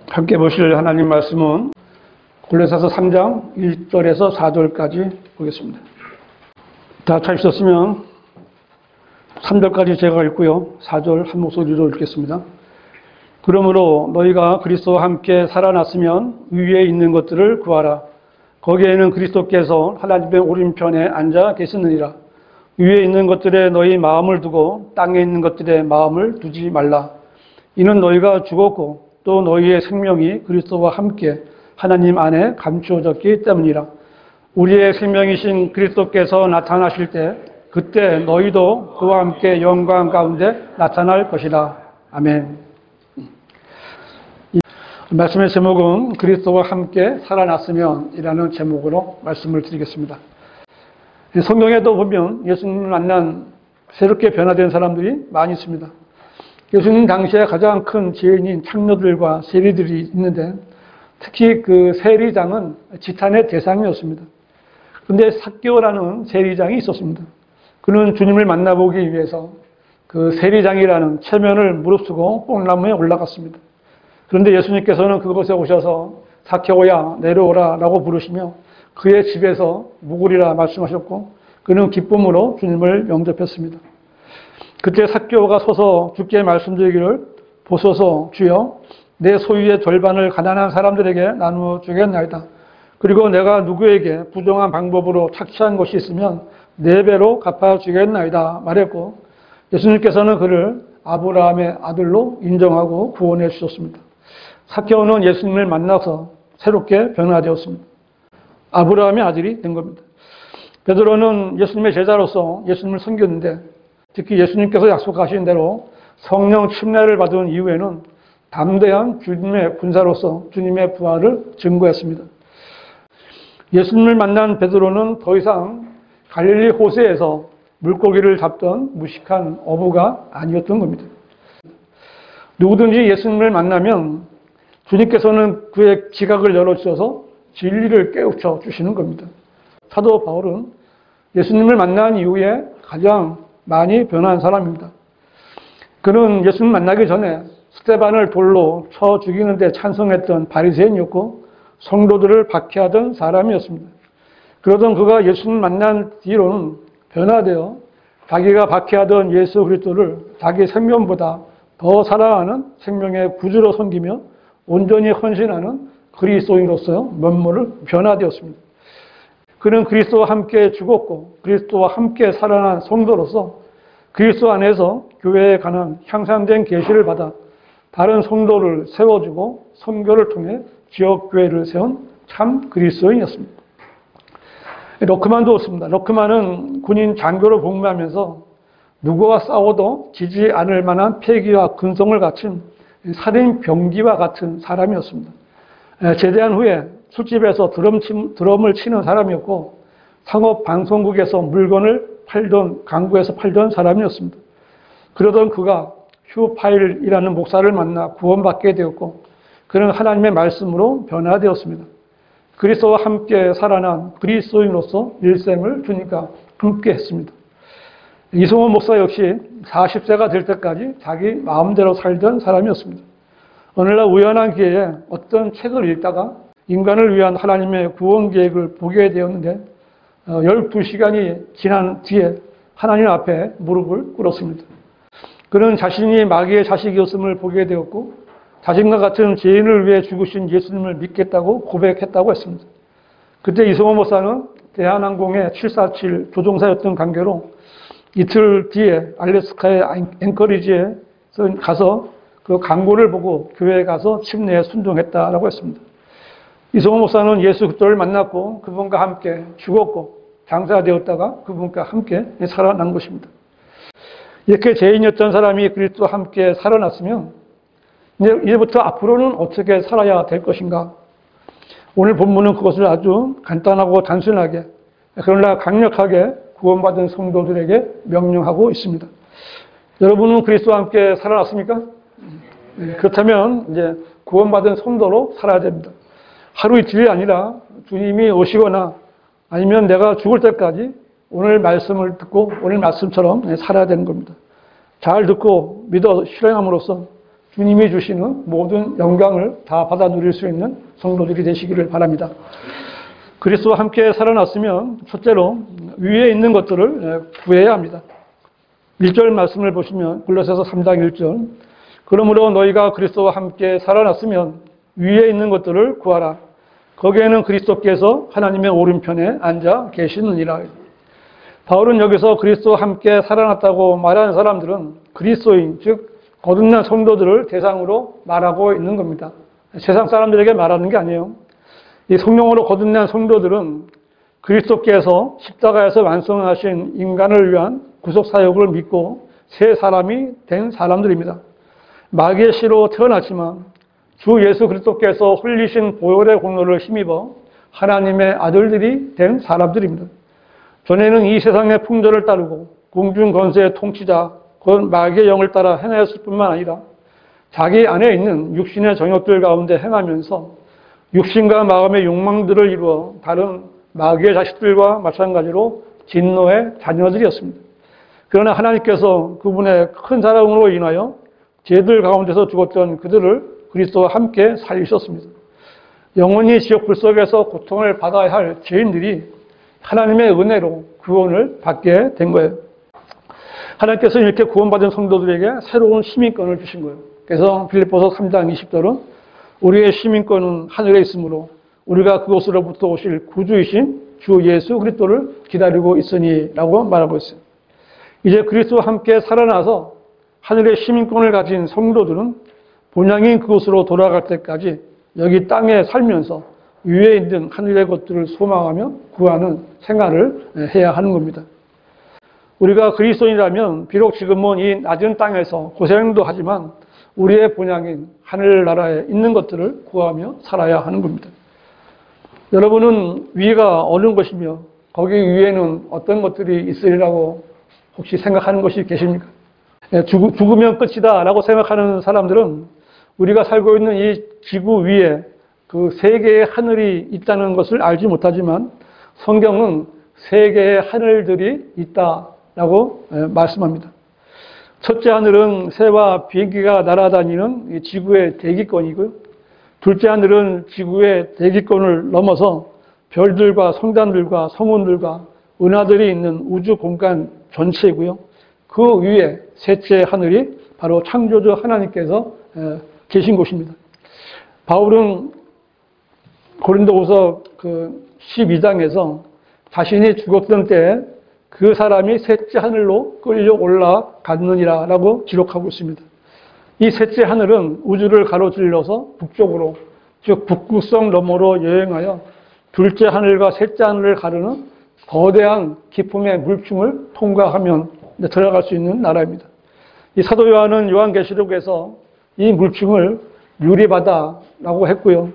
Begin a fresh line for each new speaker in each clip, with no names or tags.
함께 보실 하나님 말씀은 골로새서 3장 1절에서 4절까지 보겠습니다. 다 찾으셨으면 3절까지 제가 읽고요. 4절 한 목소리로 읽겠습니다. 그러므로 너희가 그리스도와 함께 살아났으면 위에 있는 것들을 구하라. 거기에는 그리스도께서 하나님의 오른편에 앉아 계시느니라. 위에 있는 것들에 너희 마음을 두고 땅에 있는 것들에 마음을 두지 말라. 이는 너희가 죽었고 또 너희의 생명이 그리스도와 함께 하나님 안에 감추어졌기 때문이라. 우리의 생명이신 그리스도께서 나타나실 때 그때 너희도 그와 함께 영광 가운데 나타날 것이라. 아멘. 말씀의 제목은 그리스도와 함께 살아났으면 이라는 제목으로 말씀을 드리겠습니다. 성경에도 보면 예수님을 만난 새롭게 변화된 사람들이 많이 있습니다. 예수님 당시에 가장 큰 죄인인 창녀들과 세리들이 있는데 특히 그 세리장은 지탄의 대상이었습니다. 그런데 삭개오라는 세리장이 있었습니다. 그는 주님을 만나보기 위해서 그 세리장이라는 체면을 무릅쓰고 뽕나무에 올라갔습니다. 그런데 예수님께서는 그곳에 오셔서 삭개오야 내려오라 라고 부르시며 그의 집에서 묵으리라 말씀하셨고 그는 기쁨으로 주님을 영접했습니다. 그때 삭개오가 서서 주께 말씀드리기를 보소서 주여 내 소유의 절반을 가난한 사람들에게 나누어 주겠나이다. 그리고 내가 누구에게 부정한 방법으로 착취한 것이 있으면 4배로 갚아주겠나이다 말했고 예수님께서는 그를 아브라함의 아들로 인정하고 구원해 주셨습니다. 삭개오는 예수님을 만나서 새롭게 변화되었습니다. 아브라함의 아들이 된 겁니다. 베드로는 예수님의 제자로서 예수님을 섬겼는데 특히 예수님께서 약속하신 대로 성령 침례를 받은 이후에는 담대한 주님의 군사로서 주님의 부활을 증거했습니다. 예수님을 만난 베드로는 더 이상 갈릴리 호수에서 물고기를 잡던 무식한 어부가 아니었던 겁니다. 누구든지 예수님을 만나면 주님께서는 그의 지각을 열어주셔서 진리를 깨우쳐 주시는 겁니다. 사도 바울은 예수님을 만난 이후에 가장 많이 변한 사람입니다. 그는 예수님 만나기 전에 스데반을 돌로 쳐 죽이는 데 찬성했던 바리새인이었고 성도들을 박해하던 사람이었습니다. 그러던 그가 예수님 만난 뒤로는 변화되어 자기가 박해하던 예수 그리스도를 자기 생명보다 더 사랑하는 생명의 구주로 섬기며 온전히 헌신하는 그리스도인으로서 면모를 변화되었습니다. 그는 그리스도와 함께 죽었고 그리스도와 함께 살아난 성도로서 그리스도 안에서 교회에 관한 향상된 계시를 받아 다른 성도를 세워주고 선교를 통해 지역교회를 세운 참 그리스도인이었습니다. 럭크만도 없습니다. 럭크만은 군인 장교로 복무하면서 누구와 싸워도 지지 않을 만한 패기와 근성을 갖춘 살인 병기와 같은 사람이었습니다. 제대한 후에 술집에서 드럼을 치는 사람이었고 상업방송국에서 물건을 팔던 강구에서 팔던 사람이었습니다. 그러던 그가 휴파일이라는 목사를 만나 구원받게 되었고 그는 하나님의 말씀으로 변화되었습니다. 그리스도와 함께 살아난 그리스도인으로서 일생을 주님과 함께 했습니다. 이승호 목사 역시 40세가 될 때까지 자기 마음대로 살던 사람이었습니다. 오늘날 우연한 기회에 어떤 책을 읽다가 인간을 위한 하나님의 구원 계획을 보게 되었는데 12시간이 지난 뒤에 하나님 앞에 무릎을 꿇었습니다. 그는 자신이 마귀의 자식이었음을 보게 되었고 자신과 같은 죄인을 위해 죽으신 예수님을 믿겠다고 고백했다고 했습니다. 그때 이승호 목사는 대한항공의 747 조종사였던 관계로 이틀 뒤에 알래스카의 앵커리지에 가서 그 광고를 보고 교회에 가서 침례에 순종했다라고 했습니다. 이승호 목사는 예수 그리스도를 만났고 그분과 함께 죽었고 장사되었다가 그분과 함께 살아난 것입니다. 이렇게 죄인이었던 사람이 그리스도와 함께 살아났으면 이제부터 앞으로는 어떻게 살아야 될 것인가? 오늘 본문은 그것을 아주 간단하고 단순하게 그러나 강력하게 구원받은 성도들에게 명령하고 있습니다. 여러분은 그리스도와 함께 살아났습니까? 그렇다면 이제 구원받은 성도로 살아야 됩니다. 하루 이틀이 아니라 주님이 오시거나 아니면 내가 죽을 때까지 오늘 말씀을 듣고 오늘 말씀처럼 살아야 되는 겁니다. 잘 듣고 믿어 실행함으로써 주님이 주시는 모든 영광을 다 받아 누릴 수 있는 성도들이 되시기를 바랍니다. 그리스도와 함께 살아났으면 첫째로 위에 있는 것들을 구해야 합니다. 1절 말씀을 보시면 골로새서 3장 1절 그러므로 너희가 그리스도와 함께 살아났으면 위에 있는 것들을 구하라. 거기에는 그리스도께서 하나님의 오른편에 앉아 계시느니라. 바울은 여기서 그리스도와 함께 살아났다고 말하는 사람들은 그리스도인, 즉 거듭난 성도들을 대상으로 말하고 있는 겁니다. 세상 사람들에게 말하는 게 아니에요. 이 성령으로 거듭난 성도들은 그리스도께서 십자가에서 완성하신 인간을 위한 구속사역을 믿고 새 사람이 된 사람들입니다. 마귀의 씨로 태어났지만 주 예수 그리스도께서 흘리신 보혈의 공로를 힘입어 하나님의 아들들이 된 사람들입니다. 전에는 이 세상의 풍조를 따르고 공중 권세의 통치자 그 마귀의 영을 따라 행하였을 뿐만 아니라 자기 안에 있는 육신의 정욕들 가운데 행하면서 육신과 마음의 욕망들을 이루어 다른 마귀의 자식들과 마찬가지로 진노의 자녀들이었습니다. 그러나 하나님께서 그분의 큰 사랑으로 인하여 죄들 가운데서 죽었던 그들을 그리스도와 함께 살리셨습니다. 영원히 지옥 불 속에서 고통을 받아야 할 죄인들이 하나님의 은혜로 구원을 받게 된 거예요. 하나님께서 이렇게 구원받은 성도들에게 새로운 시민권을 주신 거예요. 그래서 빌립보서 3장 20절은 우리의 시민권은 하늘에 있으므로 우리가 그곳으로부터 오실 구주이신 주 예수 그리스도를 기다리고 있으니 라고 말하고 있어요. 이제 그리스도와 함께 살아나서 하늘의 시민권을 가진 성도들은 본향인 그곳으로 돌아갈 때까지 여기 땅에 살면서 위에 있는 하늘의 것들을 소망하며 구하는 생활을 해야 하는 겁니다. 우리가 그리스도인이라면 비록 지금은 이 낮은 땅에서 고생도 하지만 우리의 본향인 하늘나라에 있는 것들을 구하며 살아야 하는 겁니다. 여러분은 위가 어느 것이며 거기 위에는 어떤 것들이 있으리라고 혹시 생각하는 것이 계십니까? 죽으면 끝이다 라고 생각하는 사람들은 우리가 살고 있는 이 지구 위에 그 세 개의 하늘이 있다는 것을 알지 못하지만 성경은 세 개의 하늘들이 있다라고 말씀합니다. 첫째 하늘은 새와 비행기가 날아다니는 지구의 대기권이고요. 둘째 하늘은 지구의 대기권을 넘어서 별들과 성단들과 성운들과 은하들이 있는 우주 공간 전체이고요. 그 위에 셋째 하늘이 바로 창조주 하나님께서 계신 곳입니다. 바울은 고린도후서 12장에서 자신이 죽었던 때에 그 사람이 셋째 하늘로 끌려 올라갔느니라 라고 기록하고 있습니다. 이 셋째 하늘은 우주를 가로질러서 북쪽으로, 즉 북극성 너머로 여행하여 둘째 하늘과 셋째 하늘을 가르는 거대한 기품의 물층을 통과하면 들어갈 수 있는 나라입니다. 이 사도 요한은 요한계시록에서 이 물층을 유리바다라고 했고요.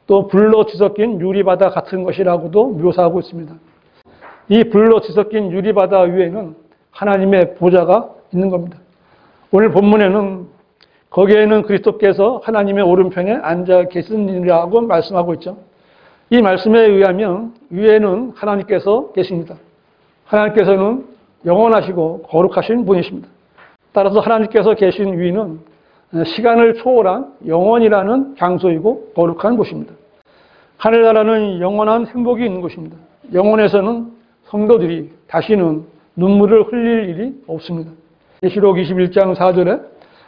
또 불로 뒤섞인 유리바다 같은 것이라고도 묘사하고 있습니다. 이 불로 뒤섞인 유리바다 위에는 하나님의 보좌가 있는 겁니다. 오늘 본문에는 거기에는 그리스도께서 하나님의 오른편에 앉아 계시느니라고 말씀하고 있죠. 이 말씀에 의하면 위에는 하나님께서 계십니다. 하나님께서는 영원하시고 거룩하신 분이십니다. 따라서 하나님께서 계신 위는 시간을 초월한 영원이라는 장소이고 거룩한 곳입니다. 하늘나라는 영원한 행복이 있는 곳입니다. 영원에서는 성도들이 다시는 눈물을 흘릴 일이 없습니다. 계시록 21장 4절에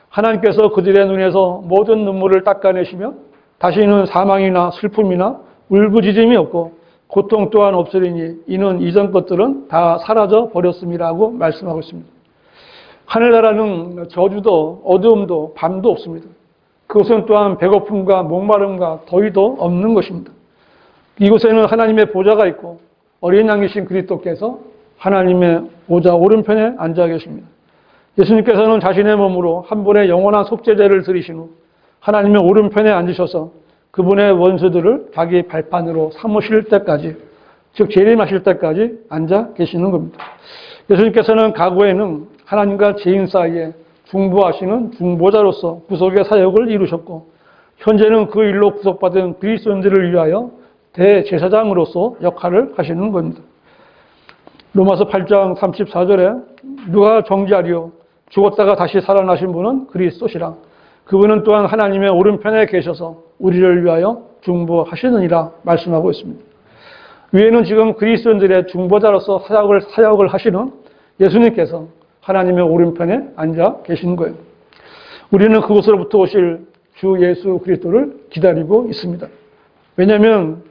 하나님께서 그들의 눈에서 모든 눈물을 닦아내시며 다시는 사망이나 슬픔이나 울부짖음이 없고 고통 또한 없으리니 이는 이전 것들은 다 사라져 버렸음이라고 말씀하고 있습니다. 하늘나라는 저주도 어두움도 밤도 없습니다. 그것은 또한 배고픔과 목마름과 더위도 없는 것입니다. 이곳에는 하나님의 보좌가 있고 어린 양이신 그리스도께서 하나님의 보좌 오른편에 앉아 계십니다. 예수님께서는 자신의 몸으로 한 번의 영원한 속죄제를 드리신 후 하나님의 오른편에 앉으셔서 그분의 원수들을 자기 발판으로 삼으실 때까지, 즉 재림하실 때까지 앉아 계시는 겁니다. 예수님께서는 과거에는 하나님과 죄인 사이에 중보하시는 중보자로서 구속의 사역을 이루셨고 현재는 그 일로 구속받은 그리스도인들을 위하여 대제사장으로서 역할을 하시는 겁니다. 로마서 8장 34절에 누가 정죄하리요? 죽었다가 다시 살아나신 분은 그리스도시라. 그분은 또한 하나님의 오른편에 계셔서 우리를 위하여 중보하시느니라 말씀하고 있습니다. 위에는 지금 그리스도인들의 중보자로서 사역을 하시는 예수님께서 하나님의 오른편에 앉아 계신 거예요. 우리는 그곳으로부터 오실 주 예수 그리스도를 기다리고 있습니다. 왜냐하면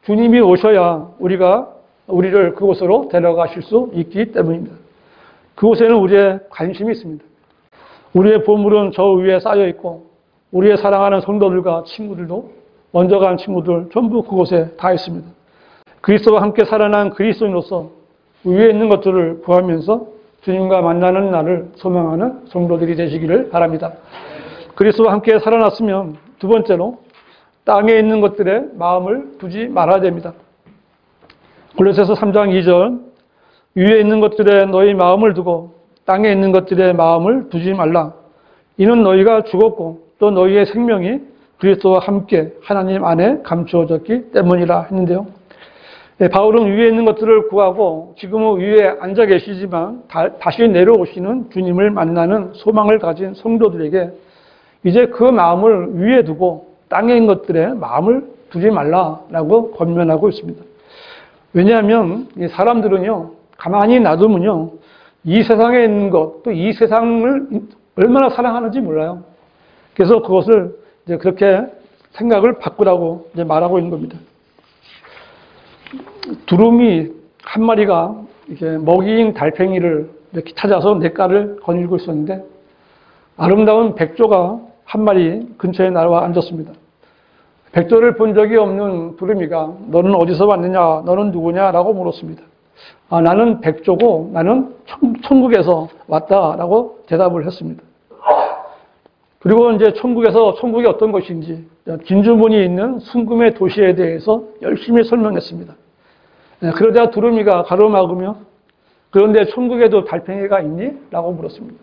주님이 오셔야 우리를 그곳으로 데려가실 수 있기 때문입니다. 그곳에는 우리의 관심이 있습니다. 우리의 보물은 저 위에 쌓여 있고 우리의 사랑하는 성도들과 친구들도 먼저 간 친구들 전부 그곳에 다 있습니다. 그리스도와 함께 살아난 그리스도인으로서 위에 있는 것들을 구하면서 주님과 만나는 날을 소망하는 성도들이 되시기를 바랍니다. 그리스도와 함께 살아났으면 두 번째로 땅에 있는 것들에 마음을 두지 말아야 됩니다. 골로새서 3장 2절 위에 있는 것들에 너희 마음을 두고 땅에 있는 것들에 마음을 두지 말라. 이는 너희가 죽었고 또 너희의 생명이 그리스도와 함께 하나님 안에 감추어졌기 때문이라 했는데요. 바울은 위에 있는 것들을 구하고 지금은 위에 앉아 계시지만 다시 내려오시는 주님을 만나는 소망을 가진 성도들에게 이제 그 마음을 위에 두고 땅에 있는 것들에 마음을 두지 말라라고 권면하고 있습니다. 왜냐하면 이 사람들은요, 가만히 놔두면요, 이 세상에 있는 것, 또 이 세상을 얼마나 사랑하는지 몰라요. 그래서 그것을 이제 그렇게 생각을 바꾸라고 이제 말하고 있는 겁니다. 두루미 한 마리가 이렇게 먹이인 달팽이를 이렇게 찾아서 냇가를 거닐고 있었는데 아름다운 백조가 한 마리 근처에 나와 앉았습니다. 백조를 본 적이 없는 두루미가 너는 어디서 왔느냐, 너는 누구냐라고 물었습니다. 나는 백조고 나는 천국에서 왔다라고 대답을 했습니다. 그리고 이제 천국이 어떤 것인지 진주문이 있는 순금의 도시에 대해서 열심히 설명했습니다. 그러자 두루미가 가로막으며 그런데 천국에도 달팽이가 있니? 라고 물었습니다.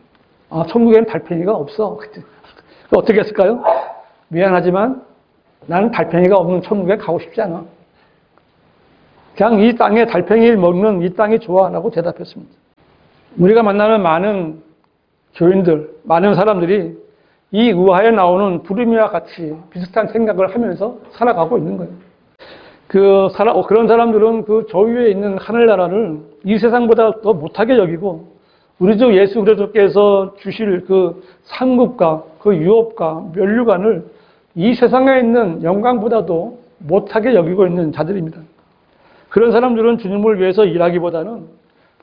천국에는 달팽이가 없어. 어떻게 했을까요? 미안하지만 나는 달팽이가 없는 천국에 가고 싶지 않아. 그냥 이 땅에 달팽이를 먹는 이 땅이 좋아 라고 대답했습니다. 우리가 만나는 많은 교인들, 많은 사람들이 이 의화에 나오는 두루미와 같이 비슷한 생각을 하면서 살아가고 있는 거예요. 그런 사람들은 그 저 위에 있는 하늘나라를 이 세상보다 더 못하게 여기고 우리 주 예수 그리스도께서 주실 그 상급과 그 유업과 면류관을 이 세상에 있는 영광보다도 못하게 여기고 있는 자들입니다. 그런 사람들은 주님을 위해서 일하기보다는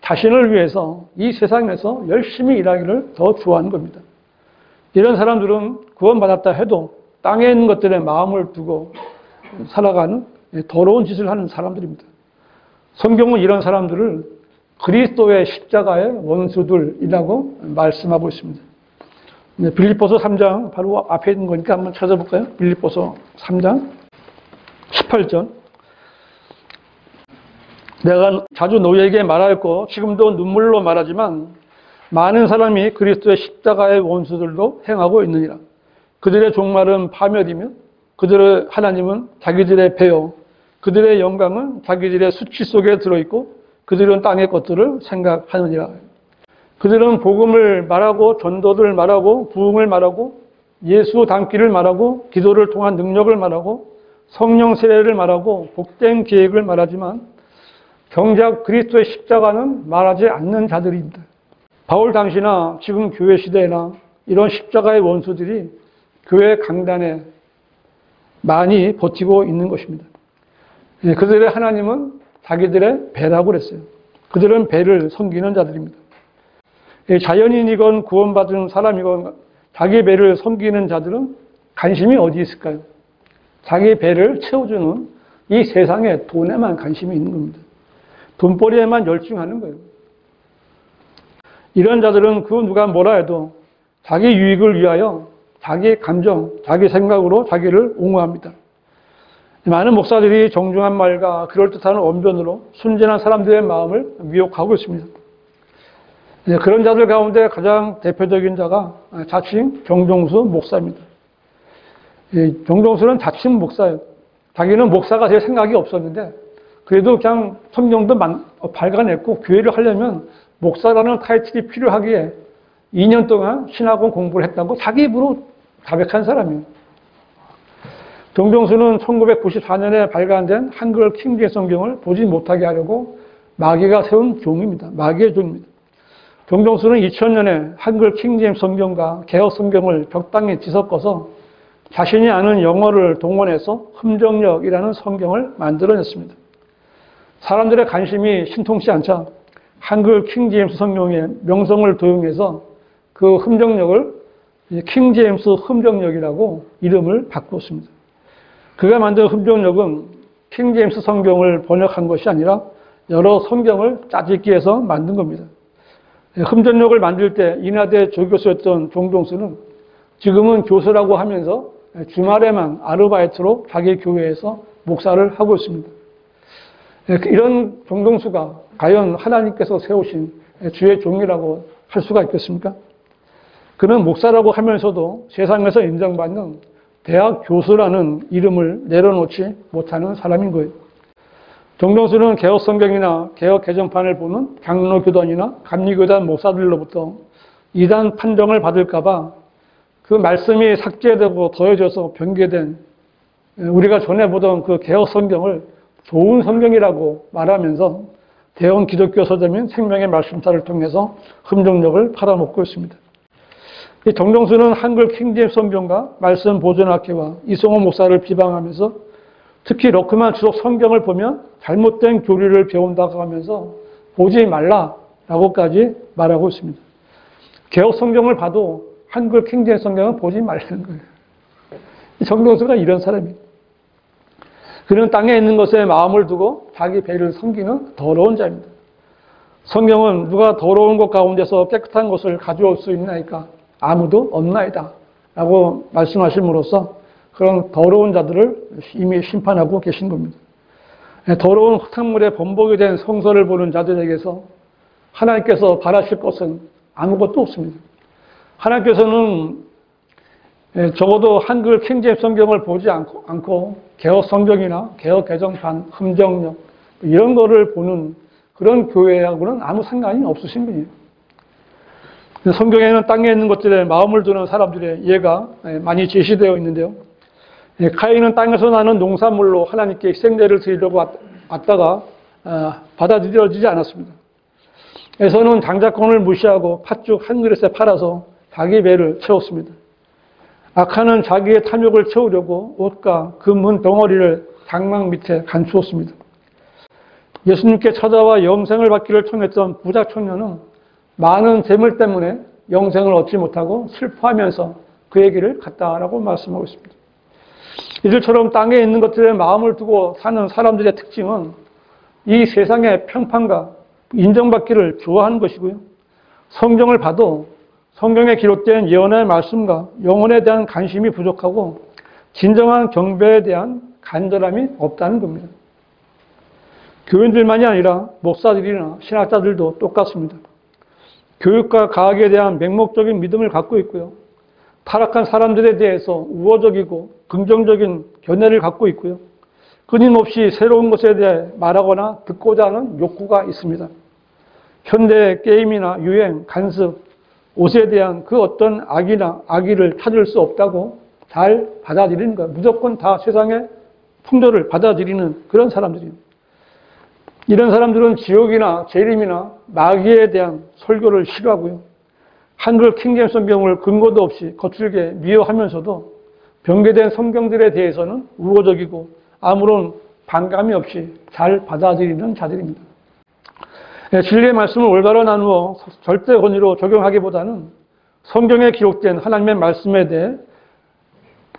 자신을 위해서 이 세상에서 열심히 일하기를 더 좋아하는 겁니다. 이런 사람들은 구원받았다 해도 땅에 있는 것들에 마음을 두고 살아가는 더러운 짓을 하는 사람들입니다. 성경은 이런 사람들을 그리스도의 십자가의 원수들이라고 말씀하고 있습니다. 빌립보서 3장 바로 앞에 있는 거니까 한번 찾아볼까요? 빌립보서 3장 18절 내가 자주 너희에게 말하였고 지금도 눈물로 말하지만 많은 사람이 그리스도의 십자가의 원수들로 행하고 있느니라. 그들의 종말은 파멸이며 그들의 하나님은 자기들의 배요 그들의 영광은 자기들의 수치 속에 들어있고 그들은 땅의 것들을 생각하느니라. 그들은 복음을 말하고 전도를 말하고 부흥을 말하고 예수 닮기를 말하고 기도를 통한 능력을 말하고 성령 세례를 말하고 복된 계획을 말하지만 정작 그리스도의 십자가는 말하지 않는 자들입니다. 바울 당시나 지금 교회 시대나 이런 십자가의 원수들이 교회 강단에 많이 버티고 있는 것입니다. 그들의 하나님은 자기들의 배라고 그랬어요. 그들은 배를 섬기는 자들입니다. 자연인이건 구원받은 사람이건 자기 배를 섬기는 자들은 관심이 어디 있을까요? 자기 배를 채워주는 이 세상의 돈에만 관심이 있는 겁니다. 돈벌이에만 열중하는 거예요. 이런 자들은 그 누가 뭐라 해도 자기 유익을 위하여 자기 감정, 자기 생각으로 자기를 옹호합니다. 많은 목사들이 정중한 말과 그럴듯한 언변으로 순진한 사람들의 마음을 미혹하고 있습니다. 그런 자들 가운데 가장 대표적인 자가 자칭 정종수 목사입니다. 정종수는 자칭 목사예요. 자기는 목사가 될 생각이 없었는데 그래도 그냥 성경도 발간했고 교회를 하려면 목사라는 타이틀이 필요하기에 2년 동안 신학원 공부를 했다고 자기 입으로 다백한 사람이에요. 정종수는 1994년에 발간된 한글 킹제임스 성경을 보지 못하게 하려고 마귀가 세운 종입니다. 마귀의 종입니다. 정종수는 2000년에 한글 킹제임스 성경과 개혁 성경을 적당히 뒤섞어서 자신이 아는 영어를 동원해서 흠정역이라는 성경을 만들어냈습니다. 사람들의 관심이 신통치 않자 한글 킹제임스 성경의 명성을 도용해서 그 흠정역을 킹제임스 흠정역이라고 이름을 바꾸었습니다. 그가 만든 흠정역은 킹제임스 성경을 번역한 것이 아니라 여러 성경을 짜집기 위해서 만든 겁니다. 흠정역을 만들 때 인하대 조교수였던 정종수는 지금은 교수라고 하면서 주말에만 아르바이트로 자기 교회에서 목사를 하고 있습니다. 이런 정종수가 과연 하나님께서 세우신 주의 종이라고 할 수가 있겠습니까? 그는 목사라고 하면서도 세상에서 인정받는 대학 교수라는 이름을 내려놓지 못하는 사람인 거예요. 정종수는 개혁 성경이나 개혁 개정판을 보는 장로교단이나 감리교단 목사들로부터 이단 판정을 받을까봐 그 말씀이 삭제되고 더해져서 변개된 우리가 전에 보던 그 개혁 성경을 좋은 성경이라고 말하면서 대형 기독교 서점인 생명의 말씀사를 통해서 흠정역을 팔아먹고 있습니다. 이 정종수는 한글 킹제임스 성경과 말씀 보존학회와 이성호 목사를 비방하면서 특히 러크만 주석 성경을 보면 잘못된 교리를 배운다고 하면서 보지 말라라고까지 말하고 있습니다. 개혁 성경을 봐도 한글 킹제임스 성경은 보지 말라는 거예요. 정종수가 이런 사람이에요. 그는 땅에 있는 것에 마음을 두고 자기 배를 섬기는 더러운 자입니다. 성경은 누가 더러운 것 가운데서 깨끗한 것을 가져올 수 있나이까 아무도 없나이다 라고 말씀하심으로써 그런 더러운 자들을 이미 심판하고 계신 겁니다. 더러운 흙탕물에 범벅이 된 성서를 보는 자들에게서 하나님께서 바라실 것은 아무것도 없습니다. 하나님께서는 적어도 한글 킹제임스 성경을 보지 않고 개혁 성경이나 개혁 개정판, 흠정역 이런 거를 보는 그런 교회하고는 아무 상관이 없으신 분이에요. 성경에는 땅에 있는 것들에 마음을 두는 사람들의 예가 많이 제시되어 있는데요. 카인은 땅에서 나는 농산물로 하나님께 희생제를 드리려고 왔다가 받아들여지지 않았습니다. 에서는 장자권을 무시하고 팥죽 한 그릇에 팔아서 자기 배를 채웠습니다. 악한은 자기의 탐욕을 채우려고 옷과 금은 덩어리를 장막 밑에 감추었습니다. 예수님께 찾아와 영생을 받기를 청했던 부자 청년은 많은 재물 때문에 영생을 얻지 못하고 슬퍼하면서 그의 길을 갔다라고 말씀하고 있습니다. 이들처럼 땅에 있는 것들에 마음을 두고 사는 사람들의 특징은 이 세상의 평판과 인정받기를 좋아하는 것이고요. 성경을 봐도 성경에 기록된 예언의 말씀과 영혼에 대한 관심이 부족하고 진정한 경배에 대한 간절함이 없다는 겁니다. 교인들만이 아니라 목사들이나 신학자들도 똑같습니다. 교육과 과학에 대한 맹목적인 믿음을 갖고 있고요. 타락한 사람들에 대해서 우호적이고 긍정적인 견해를 갖고 있고요. 끊임없이 새로운 것에 대해 말하거나 듣고자 하는 욕구가 있습니다. 현대 게임이나 유행, 간섭, 옷에 대한 그 어떤 악이나 악의를 찾을 수 없다고 잘 받아들이는 거예요. 무조건 다 세상의 풍조를 받아들이는 그런 사람들입니다. 이런 사람들은 지옥이나 재림이나 마귀에 대한 설교를 싫어하고요. 한글 킹제임스 성경을 근거도 없이 거칠게 미워하면서도 변개된 성경들에 대해서는 우호적이고 아무런 반감이 없이 잘 받아들이는 자들입니다. 진리의 말씀을 올바로 나누어 절대 권위로 적용하기보다는 성경에 기록된 하나님의 말씀에 대해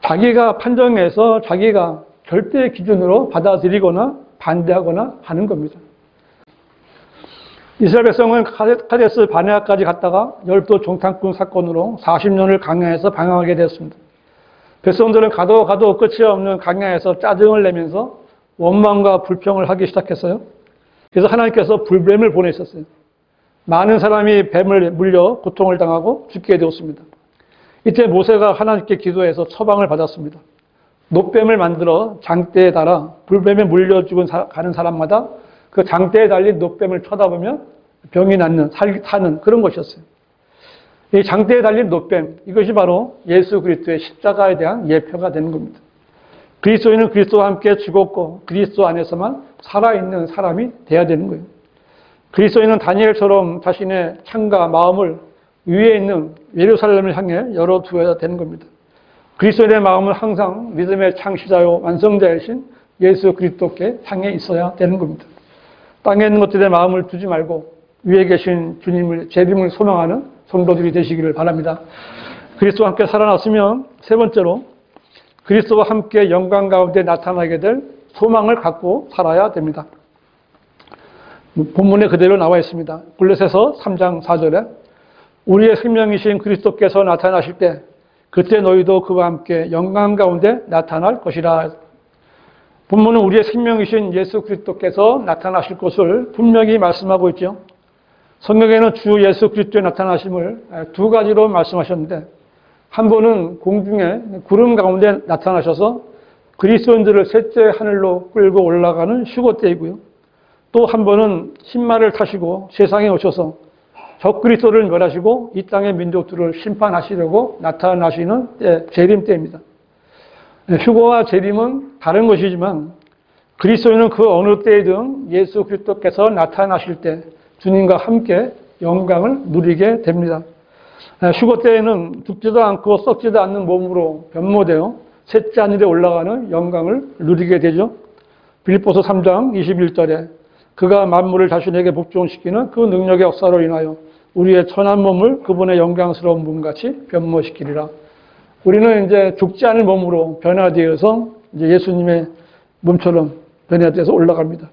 자기가 판정해서 자기가 절대 기준으로 받아들이거나 반대하거나 하는 겁니다. 이스라엘 백성은 카데스 바네아까지 갔다가 열도 정탐꾼 사건으로 40년을 광야에서 방황하게 되었습니다. 백성들은 가도 끝이 없는 광야에서 짜증을 내면서 원망과 불평을 하기 시작했어요. 그래서 하나님께서 불뱀을 보내셨어요. 많은 사람이 뱀을 물려 고통을 당하고 죽게 되었습니다. 이때 모세가 하나님께 기도해서 처방을 받았습니다. 놋뱀을 만들어 장대에 달아 불뱀에 물려 가는 사람마다 그 장대에 달린 놋뱀을 쳐다보면 병이 낫는, 사는 그런 것이었어요. 이 장대에 달린 노뱀, 이것이 바로 예수 그리스도의 십자가에 대한 예표가 되는 겁니다. 그리스도인은 그리스도와 함께 죽었고 그리스도 안에서만 살아있는 사람이 돼야 되는 거예요. 그리스도인은 다니엘처럼 자신의 창과 마음을 위에 있는 예루살렘을 향해 열어두어야 되는 겁니다. 그리스도인의 마음은 항상 믿음의 창시자요 완성자이신 예수 그리스도께 향해 있어야 되는 겁니다. 땅에 있는 것들에 마음을 두지 말고 위에 계신 주님을, 재림을 소망하는 성도들이 되시기를 바랍니다. 그리스도와 함께 살아났으면 세 번째로 그리스도와 함께 영광 가운데 나타나게 될 소망을 갖고 살아야 됩니다. 본문에 그대로 나와 있습니다. 골로새서 3장 4절에 우리의 생명이신 그리스도께서 나타나실 때 그때 너희도 그와 함께 영광 가운데 나타날 것이라. 본문은 우리의 생명이신 예수 그리스도께서 나타나실 것을 분명히 말씀하고 있죠. 성경에는 주 예수 그리스도의 나타나심을 두 가지로 말씀하셨는데, 한 번은 공중에 구름 가운데 나타나셔서 그리스도인들을 셋째 하늘로 끌고 올라가는 휴거 때이고요. 또 한 번은 신마를 타시고 세상에 오셔서 적그리스도를 멸하시고 이 땅의 민족들을 심판하시려고 나타나시는 때, 재림 때입니다. 휴거와 재림은 다른 것이지만 그리스도인은 그 어느 때이든 예수 그리스도께서 나타나실 때 주님과 함께 영광을 누리게 됩니다. 휴거 때에는 죽지도 않고 썩지도 않는 몸으로 변모되어 셋째 하늘에 올라가는 영광을 누리게 되죠. 빌립보서 3장 21절에 그가 만물을 자신에게 복종시키는 그 능력의 역사로 인하여 우리의 천한 몸을 그분의 영광스러운 몸같이 변모시키리라. 우리는 이제 죽지 않을 몸으로 변화되어서 이제 예수님의 몸처럼 변화되어서 올라갑니다.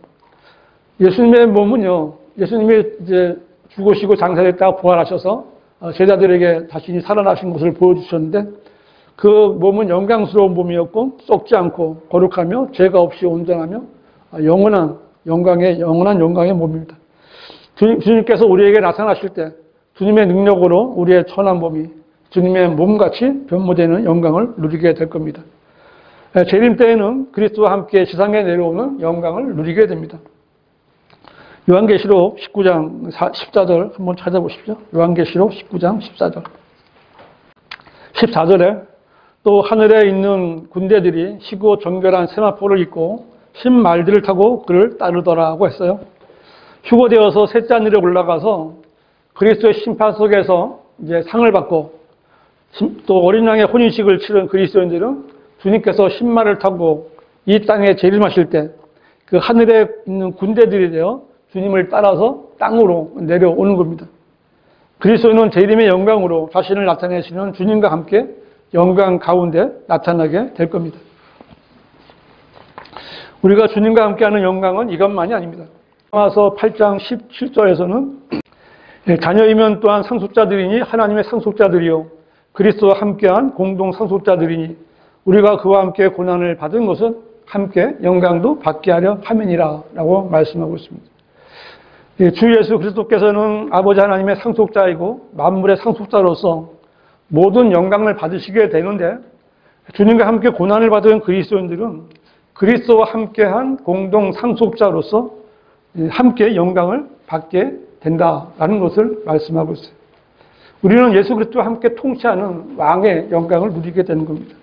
예수님의 몸은요, 예수님이 이제 죽으시고 장사됐다가 부활하셔서 제자들에게 자신이 살아나신 것을 보여주셨는데, 그 몸은 영광스러운 몸이었고 썩지 않고 거룩하며 죄가 없이 온전하며 영원한 영광의 몸입니다. 주님께서 우리에게 나타나실 때 주님의 능력으로 우리의 천한 몸이 주님의 몸같이 변모되는 영광을 누리게 될 겁니다. 재림 때에는 그리스도와 함께 지상에 내려오는 영광을 누리게 됩니다. 요한계시록 19장 14절 한번 찾아보십시오. 요한계시록 19장 14절에 또 하늘에 있는 군대들이 희고 정결한 세마포를 입고 신말들을 타고 그를 따르더라고 했어요. 휴거되어서 셋째 하늘에 올라가서 그리스도의 심판 속에서 이제 상을 받고 또 어린 양의 혼인식을 치른 그리스도인들은 주님께서 신말을 타고 이 땅에 재림하실 때 그 하늘에 있는 군대들이 되어 주님을 따라서 땅으로 내려오는 겁니다. 그리스도인은 재림의 영광으로 자신을 나타내시는 주님과 함께 영광 가운데 나타나게 될 겁니다. 우리가 주님과 함께하는 영광은 이것만이 아닙니다. 로마서 8장 17절에서는 자녀이면 또한 상속자들이니 하나님의 상속자들이요 그리스도와 함께한 공동 상속자들이니 우리가 그와 함께 고난을 받은 것은 함께 영광도 받게 하려 함이니라 라고 말씀하고 있습니다. 주 예수 그리스도께서는 아버지 하나님의 상속자이고 만물의 상속자로서 모든 영광을 받으시게 되는데, 주님과 함께 고난을 받은 그리스도인들은 그리스도와 함께한 공동 상속자로서 함께 영광을 받게 된다라는 것을 말씀하고 있어요. 우리는 예수 그리스도와 함께 통치하는 왕의 영광을 누리게 되는 겁니다.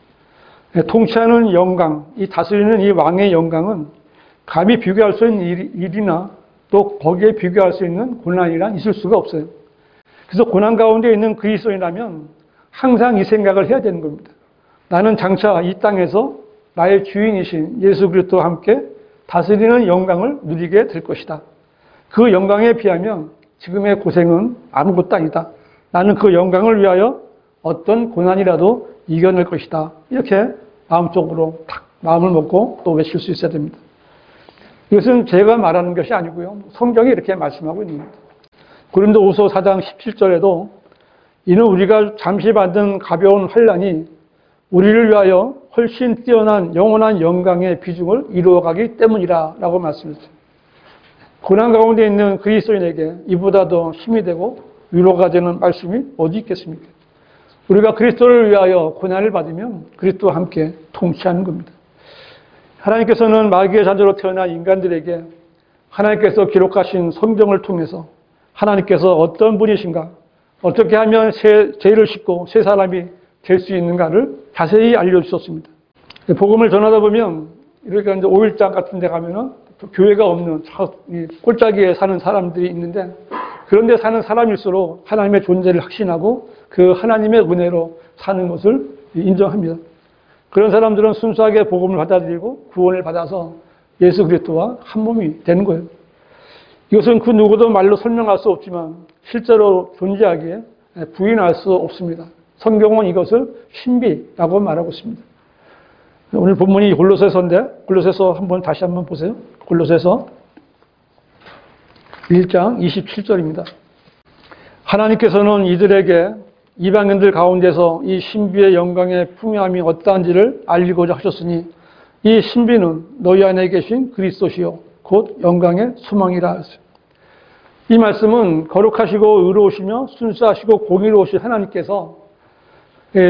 통치하는 영광, 이 다스리는 이 왕의 영광은 감히 비교할 수 있는 일이나 또 거기에 비교할 수 있는 고난이란 있을 수가 없어요. 그래서 고난 가운데 있는 그리스도인이라면 항상 이 생각을 해야 되는 겁니다. 나는 장차 이 땅에서 나의 주인이신 예수 그리스도와 함께 다스리는 영광을 누리게 될 것이다. 그 영광에 비하면 지금의 고생은 아무것도 아니다. 나는 그 영광을 위하여 어떤 고난이라도 이겨낼 것이다. 이렇게 마음속으로 탁 마음을 먹고 또 외칠 수 있어야 됩니다. 이것은 제가 말하는 것이 아니고요. 성경이 이렇게 말씀하고 있는 겁니다. 고린도후서 4장 17절에도 이는 우리가 잠시 받은 가벼운 환난이 우리를 위하여 훨씬 뛰어난 영원한 영광의 비중을 이루어가기 때문이라 라고 말씀했어요. 고난 가운데 있는 그리스도인에게 이보다 더 힘이 되고 위로가 되는 말씀이 어디 있겠습니까? 우리가 그리스도를 위하여 고난을 받으면 그리스도와 함께 통치하는 겁니다. 하나님께서는 마귀의 자녀로 태어난 인간들에게 하나님께서 기록하신 성경을 통해서 하나님께서 어떤 분이신가, 어떻게 하면 죄를 씻고 새 사람이 될 수 있는가를 자세히 알려주셨습니다. 복음을 전하다 보면 이렇게 이제 5일장 같은 데 가면은 교회가 없는 꼴짜기에 사는 사람들이 있는데 그런 데 사는 사람일수록 하나님의 존재를 확신하고 그 하나님의 은혜로 사는 것을 인정합니다. 그런 사람들은 순수하게 복음을 받아들이고 구원을 받아서 예수 그리스도와 한 몸이 되는 거예요. 이것은 그 누구도 말로 설명할 수 없지만 실제로 존재하기에 부인할 수 없습니다. 성경은 이것을 신비라고 말하고 있습니다. 오늘 본문이 골로새서인데 골로새서 다시 한번 보세요. 골로새서 1장 27절입니다. 하나님께서는 이들에게 이방인들 가운데서 이 신비의 영광의 풍요함이 어떠한지를 알리고자 하셨으니 이 신비는 너희 안에 계신 그리스도시요 곧 영광의 소망이라 했어요. 이 말씀은 거룩하시고 의로우시며 순수하시고 공의로우신 하나님께서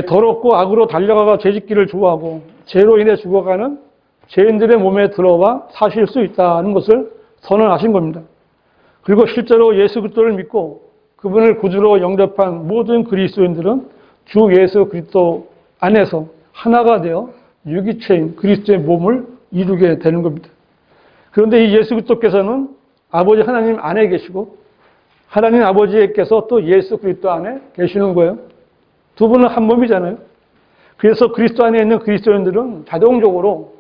더럽고 악으로 달려가가 죄짓기를 좋아하고 죄로 인해 죽어가는 죄인들의 몸에 들어와 사실 수 있다는 것을 선언하신 겁니다. 그리고 실제로 예수 그리스도를 믿고 그분을 구주로 영접한 모든 그리스도인들은 주 예수 그리스도 안에서 하나가 되어 유기체인 그리스도의 몸을 이루게 되는 겁니다. 그런데 이 예수 그리스도께서는 아버지 하나님 안에 계시고 하나님 아버지께서 또 예수 그리스도 안에 계시는 거예요. 두 분은 한 몸이잖아요. 그래서 그리스도 안에 있는 그리스도인들은 자동적으로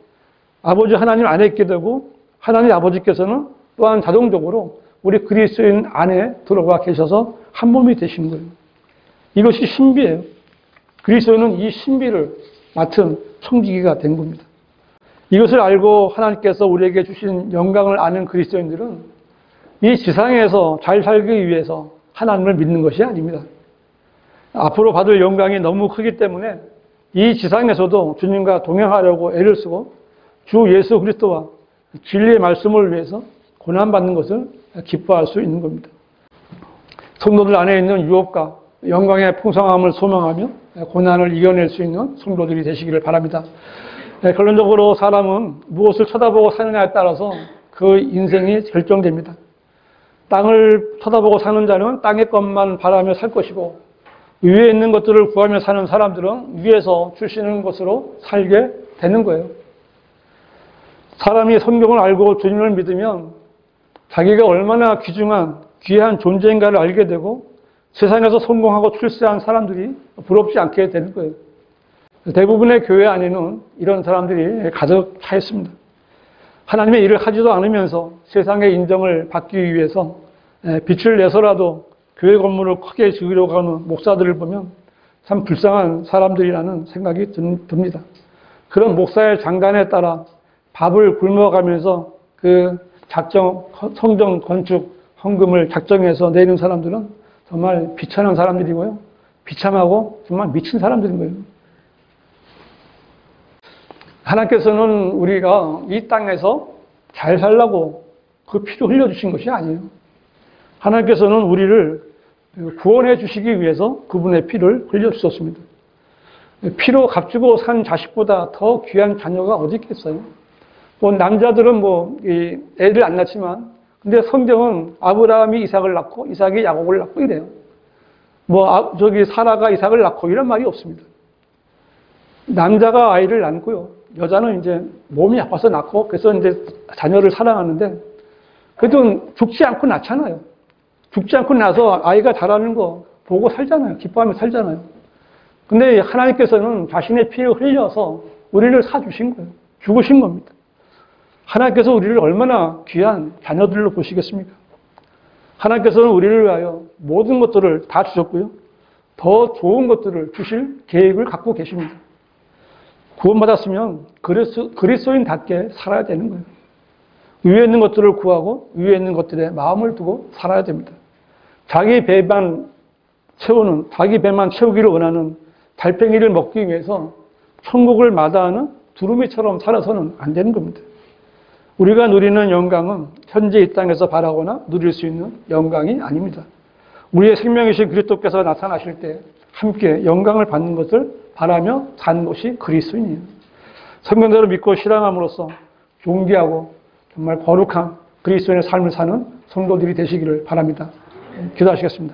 아버지 하나님 안에 있게 되고 하나님 아버지께서는 또한 자동적으로 우리 그리스도인 안에 들어가 계셔서 한 몸이 되신 거예요. 이것이 신비예요. 그리스도는 이 신비를 맡은 청지기가 된 겁니다. 이것을 알고 하나님께서 우리에게 주신 영광을 아는 그리스도인들은 이 지상에서 잘 살기 위해서 하나님을 믿는 것이 아닙니다. 앞으로 받을 영광이 너무 크기 때문에 이 지상에서도 주님과 동행하려고 애를 쓰고 주 예수 그리스도와 진리의 말씀을 위해서 고난받는 것을 기뻐할 수 있는 겁니다. 성도들 안에 있는 유업과 영광의 풍성함을 소망하며 고난을 이겨낼 수 있는 성도들이 되시기를 바랍니다. 결론적으로 사람은 무엇을 쳐다보고 사느냐에 따라서 그 인생이 결정됩니다. 땅을 쳐다보고 사는 자는 땅의 것만 바라며 살 것이고 위에 있는 것들을 구하며 사는 사람들은 위에서 주시는 것으로 살게 되는 거예요. 사람이 성경을 알고 주님을 믿으면 자기가 얼마나 귀한 존재인가를 알게 되고 세상에서 성공하고 출세한 사람들이 부럽지 않게 되는 거예요. 대부분의 교회 안에는 이런 사람들이 가득 차 있습니다. 하나님의 일을 하지도 않으면서 세상의 인정을 받기 위해서 빛을 내서라도 교회 건물을 크게 지으려고 하는 목사들을 보면 참 불쌍한 사람들이라는 생각이 듭니다. 그런 목사의 장단에 따라 밥을 굶어가면서 그 성전 건축 헌금을 작정해서 내는 사람들은 정말 비천한 사람들이고요. 비참하고 정말 미친 사람들인 거예요. 하나님께서는 우리가 이 땅에서 잘 살라고 그 피를 흘려주신 것이 아니에요. 하나님께서는 우리를 구원해 주시기 위해서 그분의 피를 흘려주셨습니다. 피로 값주고 산 자식보다 더 귀한 자녀가 어디 있겠어요? 남자들은 애를 안 낳지만, 근데 성경은 아브라함이 이삭을 낳고, 이삭이 야곱을 낳고 이래요. 사라가 이삭을 낳고 이런 말이 없습니다. 남자가 아이를 낳고요. 여자는 이제 몸이 아파서 낳고, 그래서 이제 자녀를 사랑하는데, 그래도 죽지 않고 낳잖아요. 죽지 않고 나서 아이가 자라는 거 보고 살잖아요. 기뻐하며 살잖아요. 근데 하나님께서는 자신의 피를 흘려서 우리를 사주신 거예요. 죽으신 겁니다. 하나님께서 우리를 얼마나 귀한 자녀들로 보시겠습니까? 하나님께서는 우리를 위하여 모든 것들을 다 주셨고요. 더 좋은 것들을 주실 계획을 갖고 계십니다. 구원받았으면 그리스도인답게 살아야 되는 거예요. 위에 있는 것들을 구하고 위에 있는 것들에 마음을 두고 살아야 됩니다. 자기 배만 채우기를 원하는 달팽이를 먹기 위해서 천국을 마다하는 두루미처럼 살아서는 안 되는 겁니다. 우리가 누리는 영광은 현재 이 땅에서 바라거나 누릴 수 있는 영광이 아닙니다. 우리의 생명이신 그리스도께서 나타나실 때 함께 영광을 받는 것을 바라며 사는 것이 그리스도인이에요. 성경대로 믿고 실행함으로써 존귀하고 정말 거룩한 그리스도인의 삶을 사는 성도들이 되시기를 바랍니다. 기도하시겠습니다.